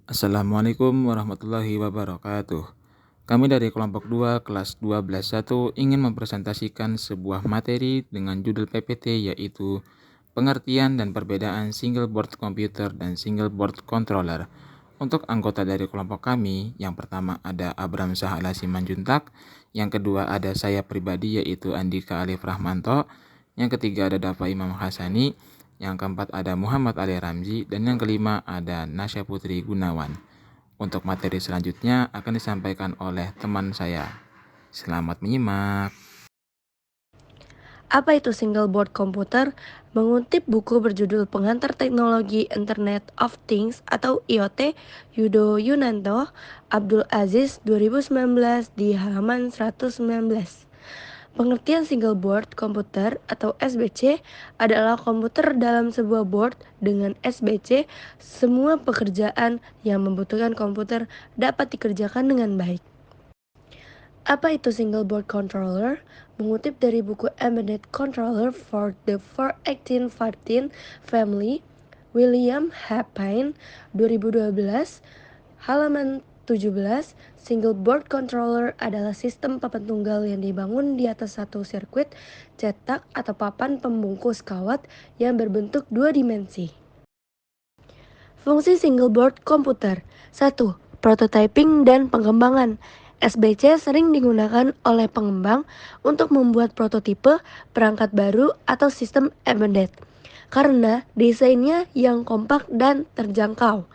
Assalamualaikum warahmatullahi wabarakatuh. Kami dari kelompok 2 kelas 12.1 ingin mempresentasikan sebuah materi dengan judul PPT yaitu pengertian dan perbedaan single board computer dan single board controller. Untuk anggota dari kelompok kami, yang pertama ada Abram Sahala Simanjuntak, yang kedua ada saya pribadi yaitu Andika Alif Rahmanto, yang ketiga ada Dafa Imam Hasani, yang keempat ada Muhammad Ali Ramzi, dan yang kelima ada Nasya Putri Gunawan. Untuk materi selanjutnya akan disampaikan oleh teman saya. Selamat menyimak. Apa itu single board komputer? Mengutip buku berjudul Pengantar Teknologi Internet of Things atau IoT Yudo Yunanto, Abdul Aziz 2019 di halaman 119. Pengertian single board komputer atau SBC adalah komputer dalam sebuah board dengan SBC. Semua pekerjaan yang membutuhkan komputer dapat dikerjakan dengan baik. Apa itu single board controller? Mengutip dari buku Embedded Controller for the 41814 Family, William H. Pine, 2012, halaman 17, single board controller adalah sistem papan tunggal yang dibangun di atas satu sirkuit cetak atau papan pembungkus kawat yang berbentuk dua dimensi. Fungsi single board komputer. 1. Prototyping dan pengembangan. SBC sering digunakan oleh pengembang untuk membuat prototipe perangkat baru atau sistem embedded karena desainnya yang kompak dan terjangkau.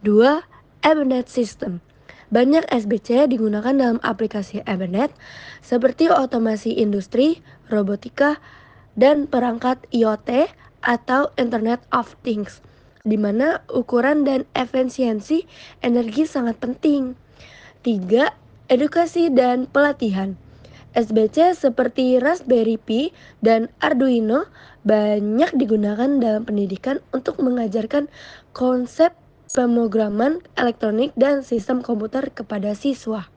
2. Embedded system. Banyak SBC digunakan dalam aplikasi embedded seperti otomasi industri, robotika, dan perangkat IoT atau Internet of Things, di mana ukuran dan efisiensi energi sangat penting. 3. Edukasi dan pelatihan. SBC seperti Raspberry Pi dan Arduino banyak digunakan dalam pendidikan untuk mengajarkan konsep pemrograman elektronik dan sistem komputer kepada siswa.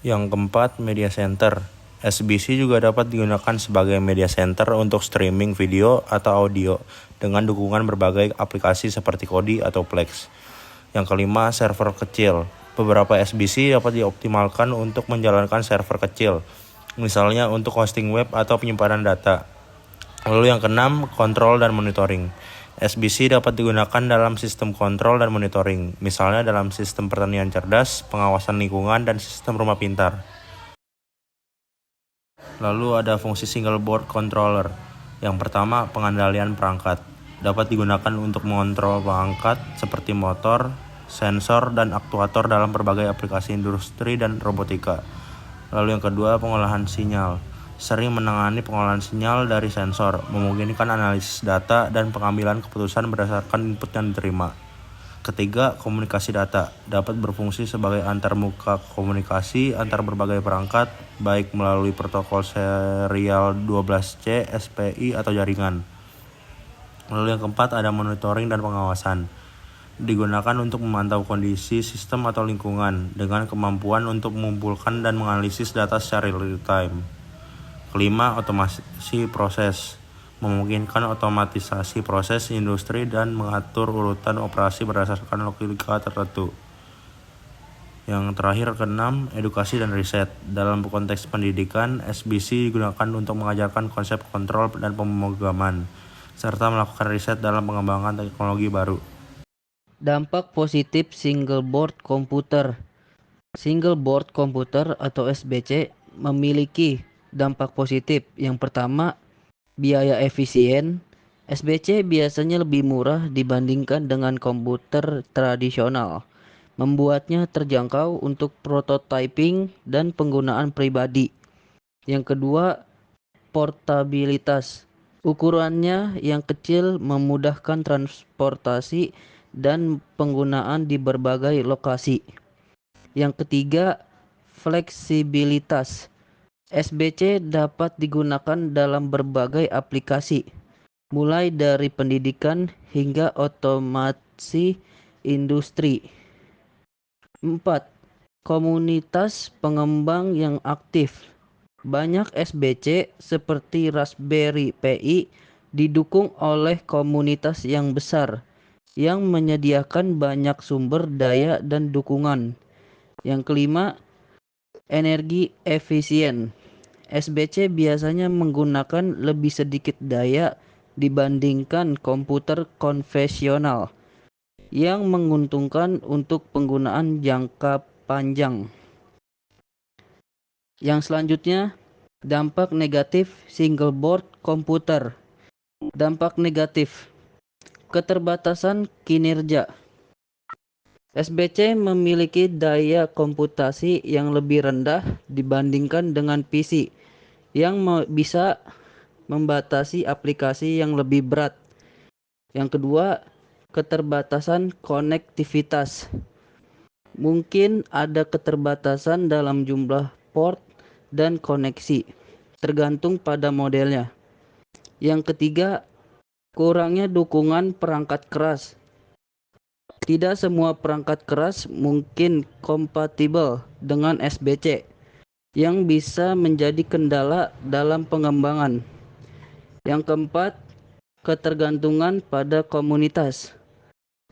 Yang keempat, media center. SBC juga dapat digunakan sebagai media center untuk streaming video atau audio dengan dukungan berbagai aplikasi seperti Kodi atau Plex. Yang kelima, server kecil. Beberapa SBC dapat dioptimalkan untuk menjalankan server kecil, misalnya untuk hosting web atau penyimpanan data. Lalu yang keenam, kontrol dan monitoring. SBC dapat digunakan dalam sistem kontrol dan monitoring, misalnya dalam sistem pertanian cerdas, pengawasan lingkungan, dan sistem rumah pintar. Lalu ada fungsi single board controller. Yang pertama, pengendalian perangkat. Dapat digunakan untuk mengontrol perangkat seperti motor, sensor, dan aktuator dalam berbagai aplikasi industri dan robotika. Lalu yang kedua, pengolahan sinyal. Sering menangani pengolahan sinyal dari sensor, memungkinkan analisis data dan pengambilan keputusan berdasarkan input yang diterima. Ketiga, komunikasi data. Dapat berfungsi sebagai antarmuka komunikasi antar berbagai perangkat, baik melalui protokol serial 12C, SPI, atau jaringan. Lalu yang keempat, ada monitoring dan pengawasan. Digunakan untuk memantau kondisi sistem atau lingkungan dengan kemampuan untuk mengumpulkan dan menganalisis data secara real time. Kelima, otomasi proses. Memungkinkan otomatisasi proses industri dan mengatur urutan operasi berdasarkan logika tertentu. Yang terakhir, keenam, edukasi dan riset. Dalam konteks pendidikan, SBC digunakan untuk mengajarkan konsep kontrol dan pemrograman, serta melakukan riset dalam pengembangan teknologi baru. Dampak positif single board komputer. Single board komputer atau SBC memiliki dampak positif. Yang pertama, biaya efisien. SBC biasanya lebih murah dibandingkan dengan komputer tradisional, membuatnya terjangkau untuk prototyping dan penggunaan pribadi. Yang kedua, portabilitas. Ukurannya yang kecil memudahkan transportasi dan penggunaan di berbagai lokasi. Yang ketiga, fleksibilitas. SBC dapat digunakan dalam berbagai aplikasi, mulai dari pendidikan hingga otomasi industri. 4. Komunitas pengembang yang aktif. Banyak SBC seperti Raspberry Pi didukung oleh komunitas yang besar, yang menyediakan banyak sumber daya dan dukungan. Yang kelima, energi efisien. SBC biasanya menggunakan lebih sedikit daya dibandingkan komputer konvensional, yang menguntungkan untuk penggunaan jangka panjang. Yang selanjutnya, dampak negatif single board komputer. Dampak negatif, keterbatasan kinerja. SBC memiliki daya komputasi yang lebih rendah dibandingkan dengan PC, yang bisa membatasi aplikasi yang lebih berat. Yang kedua, keterbatasan konektivitas. Mungkin ada keterbatasan dalam jumlah port dan koneksi, tergantung pada modelnya. Yang ketiga, kurangnya dukungan perangkat keras. Tidak semua perangkat keras mungkin kompatibel dengan SBC, yang bisa menjadi kendala dalam pengembangan. Yang keempat, ketergantungan pada komunitas.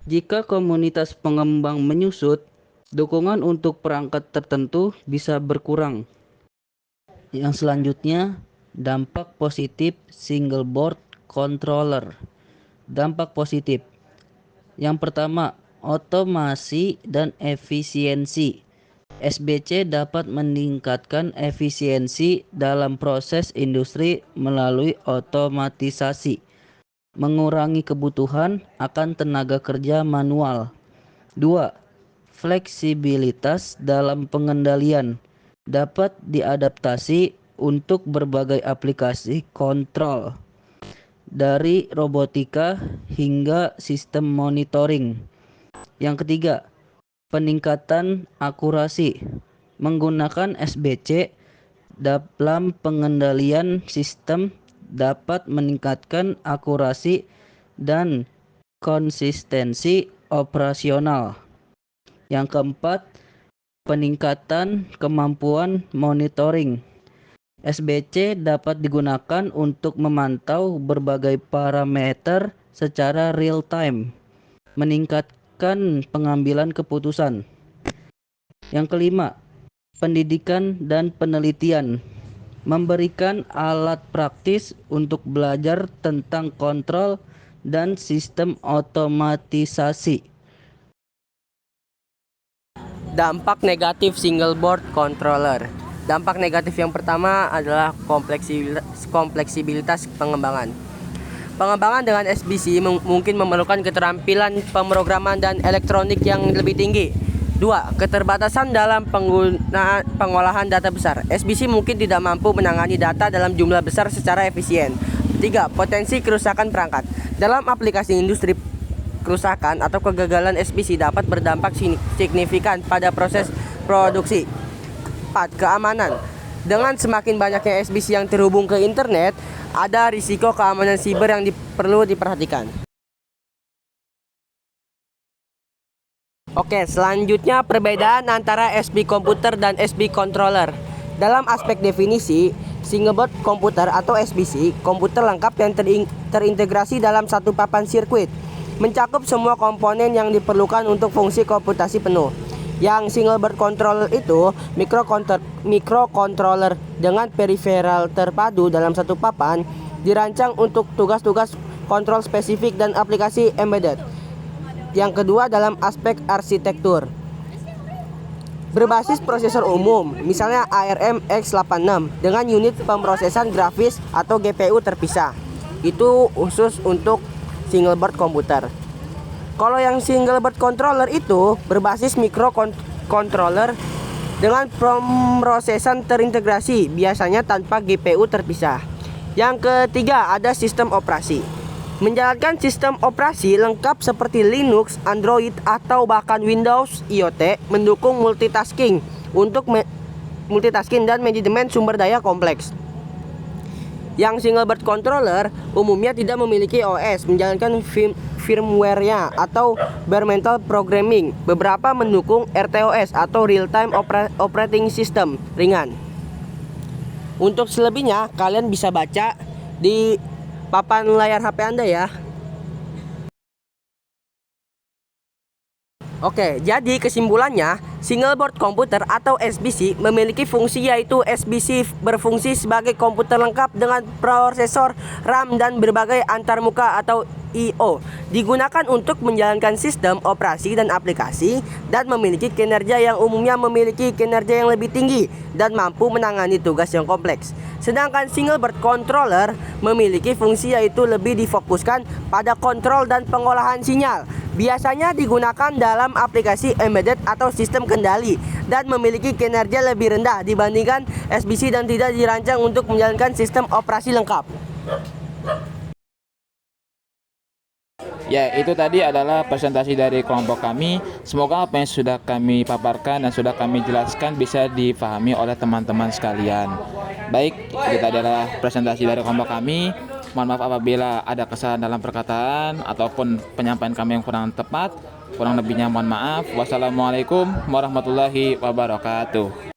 Jika komunitas pengembang menyusut, dukungan untuk perangkat tertentu bisa berkurang. Yang selanjutnya, dampak positif single board controller. Dampak positif. Yang pertama, otomasi dan efisiensi. SBC dapat meningkatkan efisiensi dalam proses industri melalui otomatisasi, mengurangi kebutuhan akan tenaga kerja manual. 2. Fleksibilitas dalam pengendalian dapat diadaptasi untuk berbagai aplikasi kontrol, dari robotika hingga sistem monitoring. Yang ketiga, peningkatan akurasi. Menggunakan SBC dalam pengendalian sistem dapat meningkatkan akurasi dan konsistensi operasional. Yang keempat, peningkatan kemampuan monitoring. SBC dapat digunakan untuk memantau berbagai parameter secara real time, meningkatkan pengambilan keputusan. Yang kelima, pendidikan dan penelitian. Memberikan alat praktis untuk belajar tentang kontrol dan sistem otomatisasi. Dampak negatif single board controller. Dampak negatif yang pertama adalah kompleksibilitas pengembangan. Pengembangan dengan SBC mungkin memerlukan keterampilan pemrograman dan elektronik yang lebih tinggi. 2. Keterbatasan dalam pengolahan data besar. SBC mungkin tidak mampu menangani data dalam jumlah besar secara efisien. 3. Potensi kerusakan perangkat. Dalam aplikasi industri, kerusakan atau kegagalan SBC dapat berdampak signifikan pada proses produksi. 4. Keamanan. Dengan semakin banyaknya SBC yang terhubung ke internet, ada risiko keamanan siber yang perlu diperhatikan. Oke, selanjutnya perbedaan antara SB komputer dan SB controller. Dalam aspek definisi, single board komputer atau SBC, komputer lengkap yang terintegrasi dalam satu papan sirkuit, mencakup semua komponen yang diperlukan untuk fungsi komputasi penuh. Yang single board controller itu microcontroller dengan periferal terpadu dalam satu papan, dirancang untuk tugas-tugas kontrol spesifik dan aplikasi embedded. Yang kedua, dalam aspek arsitektur, berbasis prosesor umum, misalnya ARM X86 dengan unit pemrosesan grafis atau GPU terpisah. Itu khusus untuk single board komputer. Kalau yang single board controller itu berbasis microcontroller dengan pemrosesan terintegrasi, biasanya tanpa GPU terpisah. Yang ketiga, ada sistem operasi. Menjalankan sistem operasi lengkap seperti Linux, Android, atau bahkan Windows IoT, mendukung multitasking dan manajemen sumber daya kompleks. Yang single board controller umumnya tidak memiliki OS, menjalankan firmware-nya atau bare metal programming. Beberapa mendukung RTOS atau real time operating system ringan. Untuk selebihnya kalian bisa baca di papan layar HP Anda ya. Oke, jadi kesimpulannya, single board komputer atau SBC memiliki fungsi yaitu SBC berfungsi sebagai komputer lengkap dengan prosesor, RAM, dan berbagai antarmuka atau I/O. Digunakan untuk menjalankan sistem operasi dan aplikasi dan memiliki kinerja yang umumnya memiliki kinerja yang lebih tinggi dan mampu menangani tugas yang kompleks. Sedangkan single board controller memiliki fungsi yaitu lebih difokuskan pada kontrol dan pengolahan sinyal. Biasanya digunakan dalam aplikasi embedded atau sistem kendali dan memiliki kinerja lebih rendah dibandingkan SBC dan tidak dirancang untuk menjalankan sistem operasi lengkap. Ya, itu tadi adalah presentasi dari kelompok kami. Semoga apa yang sudah kami paparkan dan sudah kami jelaskan bisa dipahami oleh teman-teman sekalian. Baik, itu tadi adalah presentasi dari kelompok kami. Mohon maaf apabila ada kesalahan dalam perkataan ataupun penyampaian kami yang kurang tepat. Kurang lebihnya mohon maaf. Wassalamualaikum warahmatullahi wabarakatuh.